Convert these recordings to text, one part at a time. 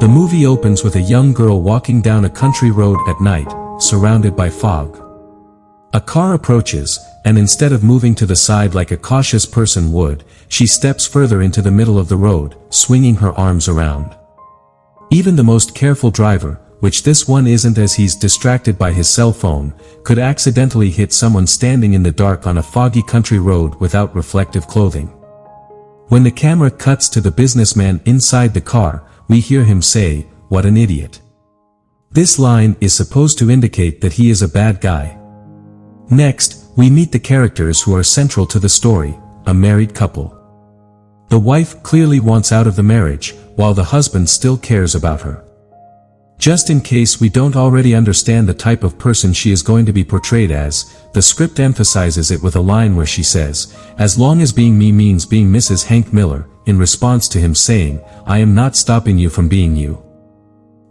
The movie opens with a young girl walking down a country road at night, surrounded by fog. A car approaches, and instead of moving to the side like a cautious person would, she steps further into the middle of the road, swinging her arms around. Even the most careful driver, which this one isn't as he's distracted by his cell phone, could accidentally hit someone standing in the dark on a foggy country road without reflective clothing. When the camera cuts to the businessman inside the car, we hear him say, "What an idiot." This line is supposed to indicate that he is a bad guy. Next, we meet the characters who are central to the story, a married couple. The wife clearly wants out of the marriage, while the husband still cares about her. Just in case we don't already understand the type of person she is going to be portrayed as, the script emphasizes it with a line where she says, "As long as being me means being Mrs. Hank Miller," in response to him saying, "I am not stopping you from being you."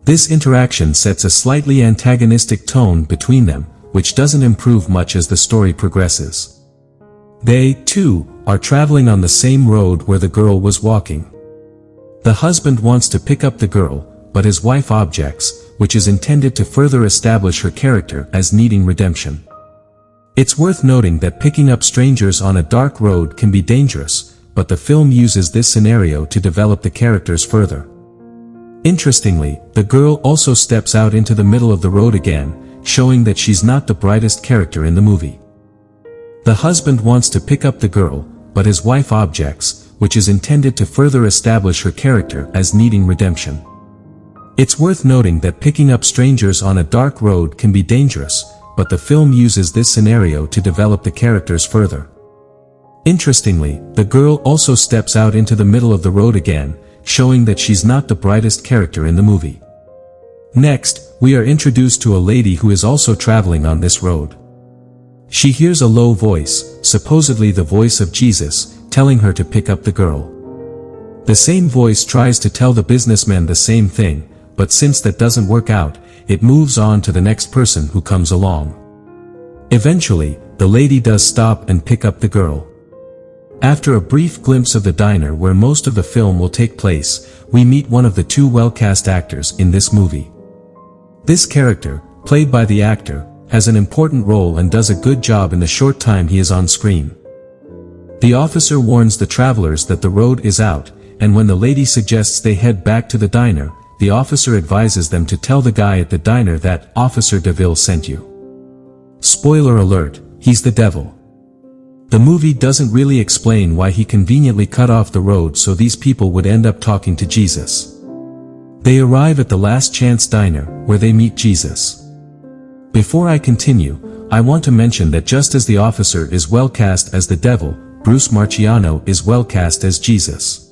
This interaction sets a slightly antagonistic tone between them, which doesn't improve much as the story progresses. They, too, are traveling on the same road where the girl was walking. The husband wants to pick up the girl, but his wife objects, which is intended to further establish her character as needing redemption. It's worth noting that picking up strangers on a dark road can be dangerous, but the film uses this scenario to develop the characters further. Interestingly, the girl also steps out into the middle of the road again, showing that she's not the brightest character in the movie. The husband wants to pick up the girl, but his wife objects, which is intended to further establish her character as needing redemption. It's worth noting that picking up strangers on a dark road can be dangerous, but the film uses this scenario to develop the characters further. Interestingly, the girl also steps out into the middle of the road again, showing that she's not the brightest character in the movie. Next, we are introduced to a lady who is also traveling on this road. She hears a low voice, supposedly the voice of Jesus, telling her to pick up the girl. The same voice tries to tell the businessman the same thing, but since that doesn't work out, it moves on to the next person who comes along. Eventually, the lady does stop and pick up the girl. After a brief glimpse of the diner where most of the film will take place, we meet one of the two well-cast actors in this movie. This character, played by the actor, has an important role and does a good job in the short time he is on screen. The officer warns the travelers that the road is out, and when the lady suggests they head back to the diner, the officer advises them to tell the guy at the diner that Officer DeVille sent you. Spoiler alert, he's the devil. The movie doesn't really explain why he conveniently cut off the road so these people would end up talking to Jesus. They arrive at the Last Chance Diner, where they meet Jesus. Before I continue, I want to mention that just as the officer is well cast as the devil, Bruce Marchiano is well cast as Jesus.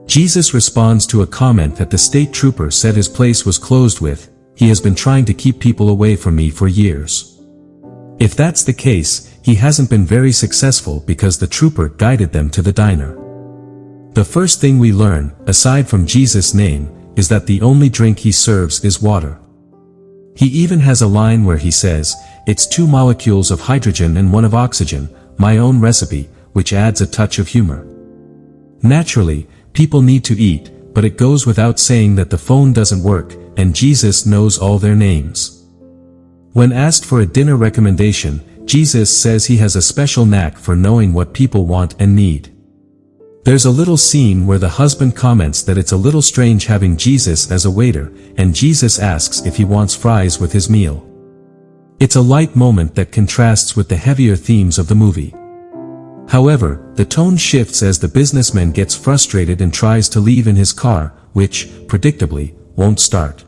Jesus responds to a comment that the state trooper said his place was closed with, "He has been trying to keep people away from me for years." If that's the case, he hasn't been very successful because the trooper guided them to the diner. The first thing we learn, aside from Jesus' name, is that the only drink he serves is water. He even has a line where he says, "It's 2 molecules of hydrogen and 1 of oxygen, my own recipe," which adds a touch of humor. Naturally, people need to eat, but it goes without saying that the phone doesn't work, and Jesus knows all their names. When asked for a dinner recommendation, Jesus says he has a special knack for knowing what people want and need. There's a little scene where the husband comments that it's a little strange having Jesus as a waiter, and Jesus asks if he wants fries with his meal. It's a light moment that contrasts with the heavier themes of the movie. However, the tone shifts as the businessman gets frustrated and tries to leave in his car, which, predictably, won't start.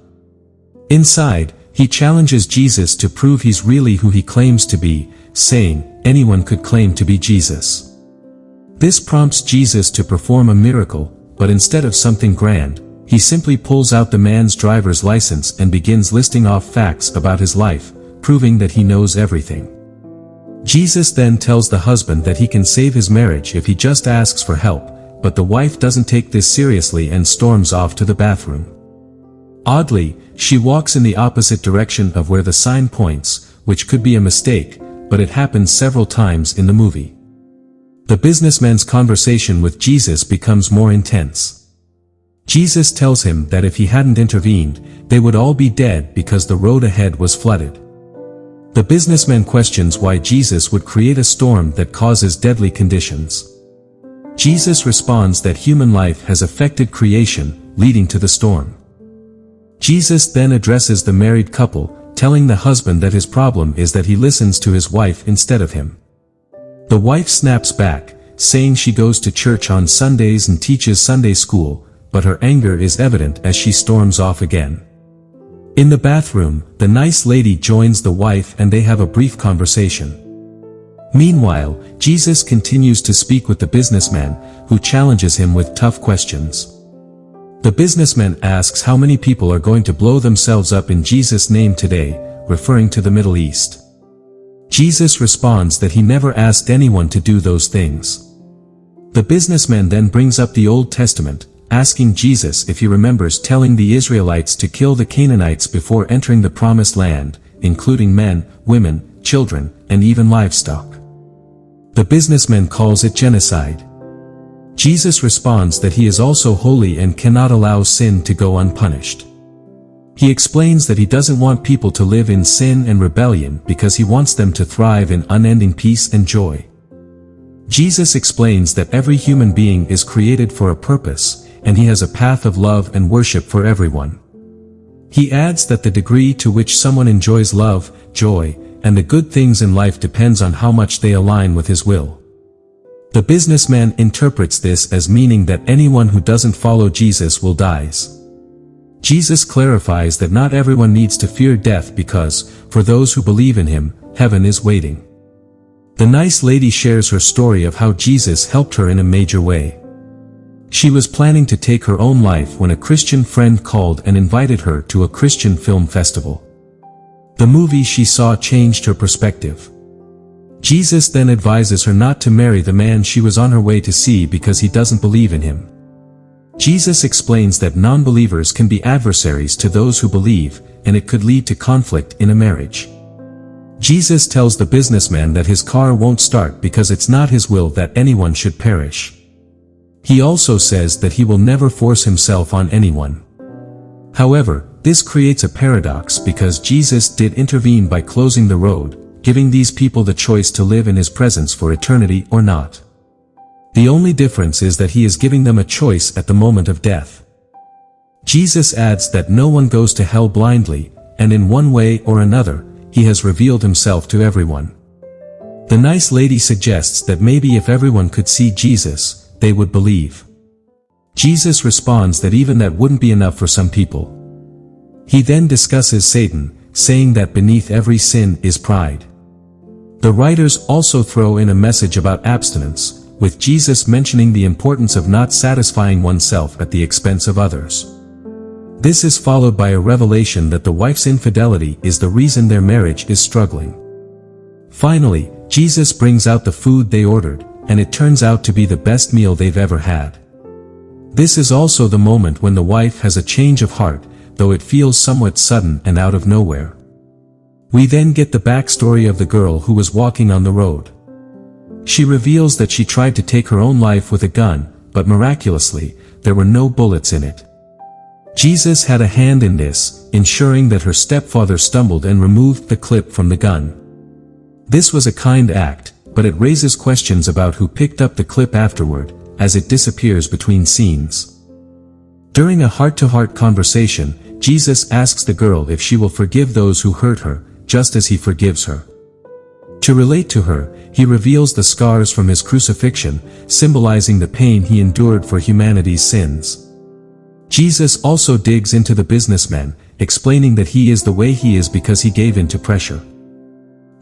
Inside, he challenges Jesus to prove he's really who he claims to be, saying, anyone could claim to be Jesus. This prompts Jesus to perform a miracle, but instead of something grand, he simply pulls out the man's driver's license and begins listing off facts about his life, proving that he knows everything. Jesus then tells the husband that he can save his marriage if he just asks for help, but the wife doesn't take this seriously and storms off to the bathroom. Oddly, she walks in the opposite direction of where the sign points, which could be a mistake, but it happens several times in the movie. The businessman's conversation with Jesus becomes more intense. Jesus tells him that if he hadn't intervened, they would all be dead because the road ahead was flooded. The businessman questions why Jesus would create a storm that causes deadly conditions. Jesus responds that human life has affected creation, leading to the storm. Jesus then addresses the married couple, telling the husband that his problem is that he listens to his wife instead of him. The wife snaps back, saying she goes to church on Sundays and teaches Sunday school, but her anger is evident as she storms off again. In the bathroom, the nice lady joins the wife and they have a brief conversation. Meanwhile, Jesus continues to speak with the businessman, who challenges him with tough questions. The businessman asks how many people are going to blow themselves up in Jesus' name today, referring to the Middle East. Jesus responds that he never asked anyone to do those things. The businessman then brings up the Old Testament, asking Jesus if he remembers telling the Israelites to kill the Canaanites before entering the Promised Land, including men, women, children, and even livestock. The businessman calls it genocide. Jesus responds that he is also holy and cannot allow sin to go unpunished. He explains that he doesn't want people to live in sin and rebellion because he wants them to thrive in unending peace and joy. Jesus explains that every human being is created for a purpose, and he has a path of love and worship for everyone. He adds that the degree to which someone enjoys love, joy, and the good things in life depends on how much they align with his will. The businessman interprets this as meaning that anyone who doesn't follow Jesus will die. Jesus clarifies that not everyone needs to fear death because, for those who believe in him, heaven is waiting. The nice lady shares her story of how Jesus helped her in a major way. She was planning to take her own life when a Christian friend called and invited her to a Christian film festival. The movie she saw changed her perspective. Jesus then advises her not to marry the man she was on her way to see because he doesn't believe in him. Jesus explains that non-believers can be adversaries to those who believe, and it could lead to conflict in a marriage. Jesus tells the businessman that his car won't start because it's not his will that anyone should perish. He also says that he will never force himself on anyone. However, this creates a paradox because Jesus did intervene by closing the road, giving these people the choice to live in his presence for eternity or not. The only difference is that he is giving them a choice at the moment of death. Jesus adds that no one goes to hell blindly, and in one way or another, he has revealed himself to everyone. The nice lady suggests that maybe if everyone could see Jesus, they would believe. Jesus responds that even that wouldn't be enough for some people. He then discusses Satan, saying that beneath every sin is pride. The writers also throw in a message about abstinence, with Jesus mentioning the importance of not satisfying oneself at the expense of others. This is followed by a revelation that the wife's infidelity is the reason their marriage is struggling. Finally, Jesus brings out the food they ordered, and it turns out to be the best meal they've ever had. This is also the moment when the wife has a change of heart, though it feels somewhat sudden and out of nowhere. We then get the backstory of the girl who was walking on the road. She reveals that she tried to take her own life with a gun, but miraculously, there were no bullets in it. Jesus had a hand in this, ensuring that her stepfather stumbled and removed the clip from the gun. This was a kind act, but it raises questions about who picked up the clip afterward, as it disappears between scenes. During a heart-to-heart conversation, Jesus asks the girl if she will forgive those who hurt her, just as he forgives her. To relate to her, he reveals the scars from his crucifixion, symbolizing the pain he endured for humanity's sins. Jesus also digs into the businessman, explaining that he is the way he is because he gave in to pressure.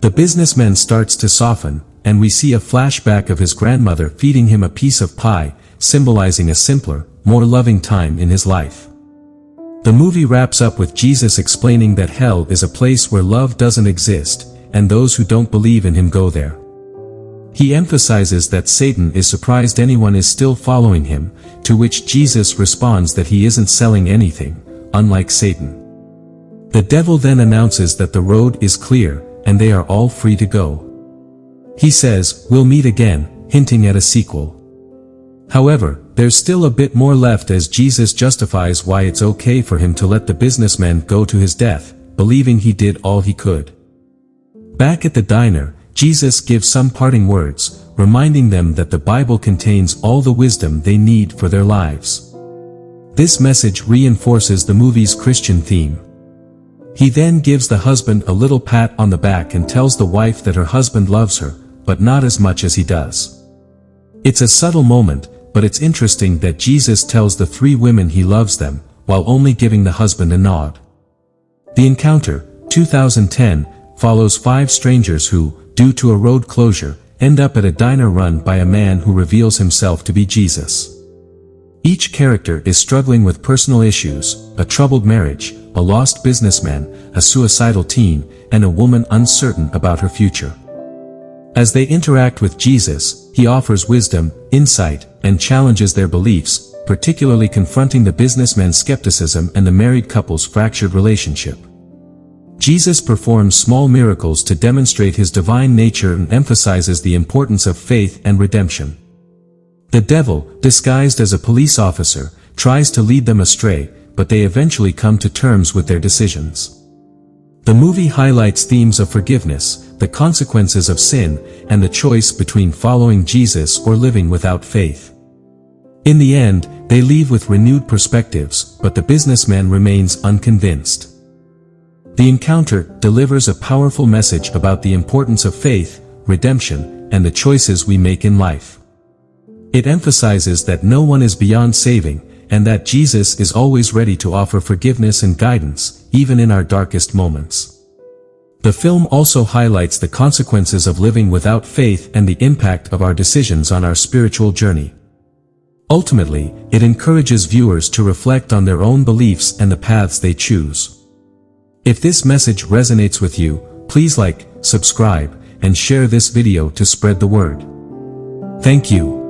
The businessman starts to soften, and we see a flashback of his grandmother feeding him a piece of pie, symbolizing a simpler, more loving time in his life. The movie wraps up with Jesus explaining that hell is a place where love doesn't exist, and those who don't believe in him go there. He emphasizes that Satan is surprised anyone is still following him, to which Jesus responds that he isn't selling anything, unlike Satan. The devil then announces that the road is clear, and they are all free to go. He says, "We'll meet again," hinting at a sequel. However, there's still a bit more left as Jesus justifies why it's okay for him to let the businessman go to his death, believing he did all he could. Back at the diner, Jesus gives some parting words, reminding them that the Bible contains all the wisdom they need for their lives. This message reinforces the movie's Christian theme. He then gives the husband a little pat on the back and tells the wife that her husband loves her, but not as much as he does. It's a subtle moment, but it's interesting that Jesus tells the three women he loves them, while only giving the husband a nod. The Encounter, 2010, follows 5 strangers who, due to a road closure, end up at a diner run by a man who reveals himself to be Jesus. Each character is struggling with personal issues, a troubled marriage, a lost businessman, a suicidal teen, and a woman uncertain about her future. As they interact with Jesus, he offers wisdom, insight, and challenges their beliefs, particularly confronting the businessman's skepticism and the married couple's fractured relationship. Jesus performs small miracles to demonstrate his divine nature and emphasizes the importance of faith and redemption. The devil, disguised as a police officer, tries to lead them astray, but they eventually come to terms with their decisions. The movie highlights themes of forgiveness, the consequences of sin, and the choice between following Jesus or living without faith. In the end, they leave with renewed perspectives, but the businessman remains unconvinced. The Encounter delivers a powerful message about the importance of faith, redemption, and the choices we make in life. It emphasizes that no one is beyond saving, and that Jesus is always ready to offer forgiveness and guidance, even in our darkest moments. The film also highlights the consequences of living without faith and the impact of our decisions on our spiritual journey. Ultimately, it encourages viewers to reflect on their own beliefs and the paths they choose. If this message resonates with you, please like, subscribe, and share this video to spread the word. Thank you.